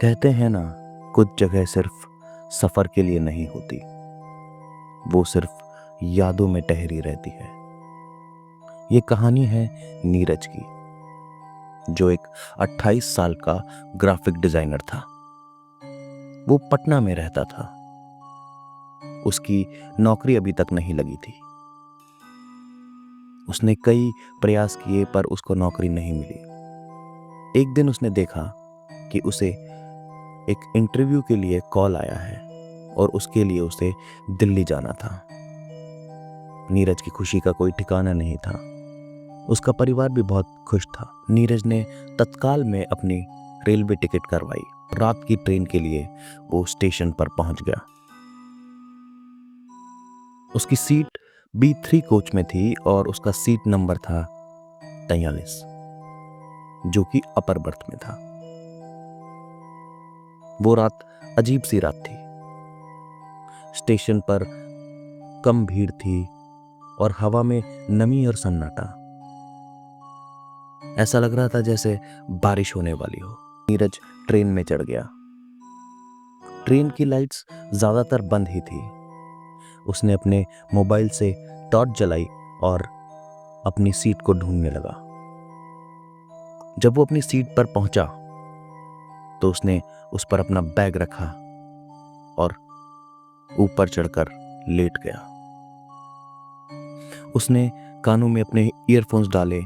कहते हैं ना, कुछ जगह सिर्फ सफर के लिए नहीं होती, वो सिर्फ यादों में ठहरी रहती है। ये कहानी है नीरज की, जो एक 28 साल का ग्राफिक डिजाइनर था। वो पटना में रहता था। उसकी नौकरी अभी तक नहीं लगी थी। उसने कई प्रयास किए पर उसको नौकरी नहीं मिली। एक दिन उसने देखा कि उसे एक इंटरव्यू के लिए कॉल आया है और उसके लिए उसे दिल्ली जाना था। नीरज की खुशी का कोई ठिकाना नहीं था। उसका परिवार भी बहुत खुश था। नीरज ने तत्काल में अपनी रेलवे टिकट करवाई। रात की ट्रेन के लिए वो स्टेशन पर पहुंच गया। उसकी सीट B3 कोच में थी और उसका सीट नंबर था 43, जो कि अपर बर्थ में था। वो रात अजीब सी रात थी। स्टेशन पर कम भीड़ थी और हवा में नमी और सन्नाटा। ऐसा लग रहा था जैसे बारिश होने वाली हो। नीरज ट्रेन में चढ़ गया। ट्रेन की लाइट्स ज्यादातर बंद ही थी। उसने अपने मोबाइल से टॉर्च जलाई और अपनी सीट को ढूंढने लगा। जब वो अपनी सीट पर पहुंचा तो उसने उस पर अपना बैग रखा और ऊपर चढ़कर लेट गया। उसने कानों में अपने ईयरफोन्स डाले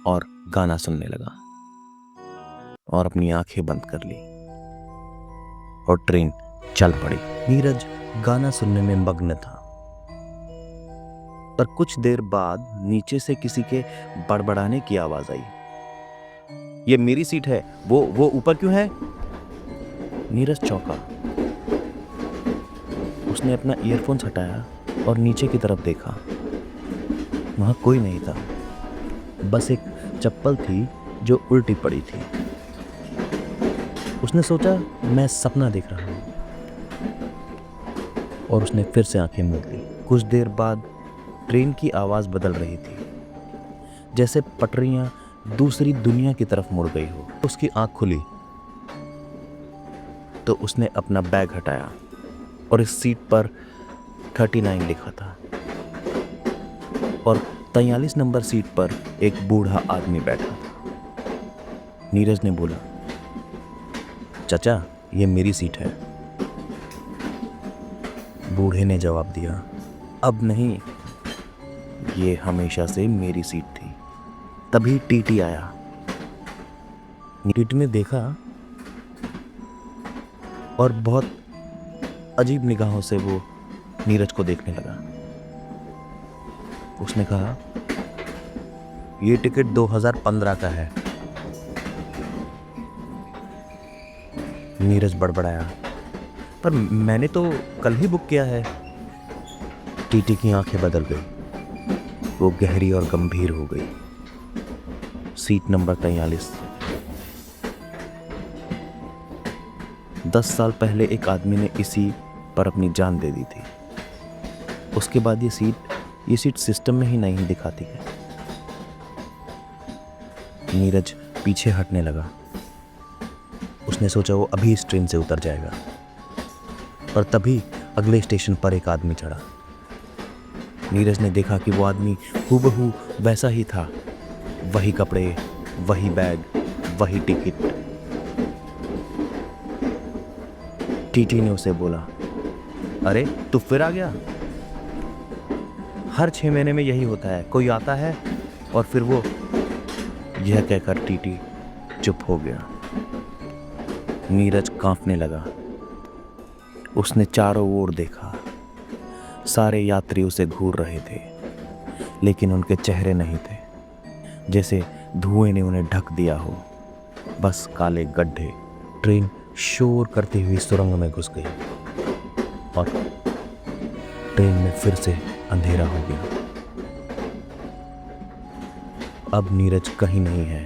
और गाना सुनने लगा और अपनी आंखें बंद कर ली और ट्रेन चल पड़ी। नीरज गाना सुनने में मग्न था, पर कुछ देर बाद नीचे से किसी के बड़बड़ाने की आवाज आई। ये मेरी सीट है, वो ऊपर क्यों है? नीरज चौंका। उसने अपना ईयरफोन्स हटाया और नीचे की तरफ देखा। वहां कोई नहीं था, बस एक चप्पल थी जो उल्टी पड़ी थी। उसने सोचा, मैं सपना देख रहा हूं, और उसने फिर से आंखें मूंद ली। कुछ देर बाद ट्रेन की आवाज बदल रही थी, जैसे पटरियां दूसरी दुनिया की तरफ मुड़ गई हो। उसकी आंख खुली तो उसने अपना बैग हटाया और इस सीट पर 39 लिखा था और 43 नंबर सीट पर एक बूढ़ा आदमी बैठा था। नीरज ने बोला, चाचा, ये मेरी सीट है। बूढ़े ने जवाब दिया, अब नहीं, ये हमेशा से मेरी सीट थी। तभी टीटी आया। टीटी ने देखा और बहुत अजीब निगाहों से वो नीरज को देखने लगा। उसने कहा, ये टिकट 2015 का है। नीरज बड़बड़ाया, पर मैंने तो कल ही बुक किया है। टीटी की आंखें बदल गई। वो गहरी और गंभीर हो गई। Seat number 43। 10 साल पहले एक आदमी ने इसी पर अपनी जान दे दी थी। उसके बाद ये सीट सिस्टम में ही नहीं दिखाती है। नीरज पीछे हटने लगा। उसने सोचा वो अभी इस ट्रेन से उतर जाएगा, पर तभी अगले स्टेशन पर एक आदमी चढ़ा। नीरज ने देखा कि वो आदमी हूबहू वैसा ही था। वही कपड़े, वही बैग, वही टिकट। टीटी ने उसे बोला, अरे तू फिर आ गया? हर 6 महीने में यही होता है, कोई आता है और फिर वो। यह कहकर टीटी चुप हो गया। नीरज कांपने लगा। उसने चारों ओर देखा। सारे यात्री उसे घूर रहे थे, लेकिन उनके चेहरे नहीं थे, जैसे धुएं ने उन्हें ढक दिया हो। बस काले गड्ढे। ट्रेन शोर करती हुई सुरंग में घुस गई और ट्रेन में फिर से अंधेरा हो गया। अब नीरज कहीं नहीं है,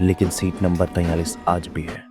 लेकिन सीट नंबर 43 आज भी है।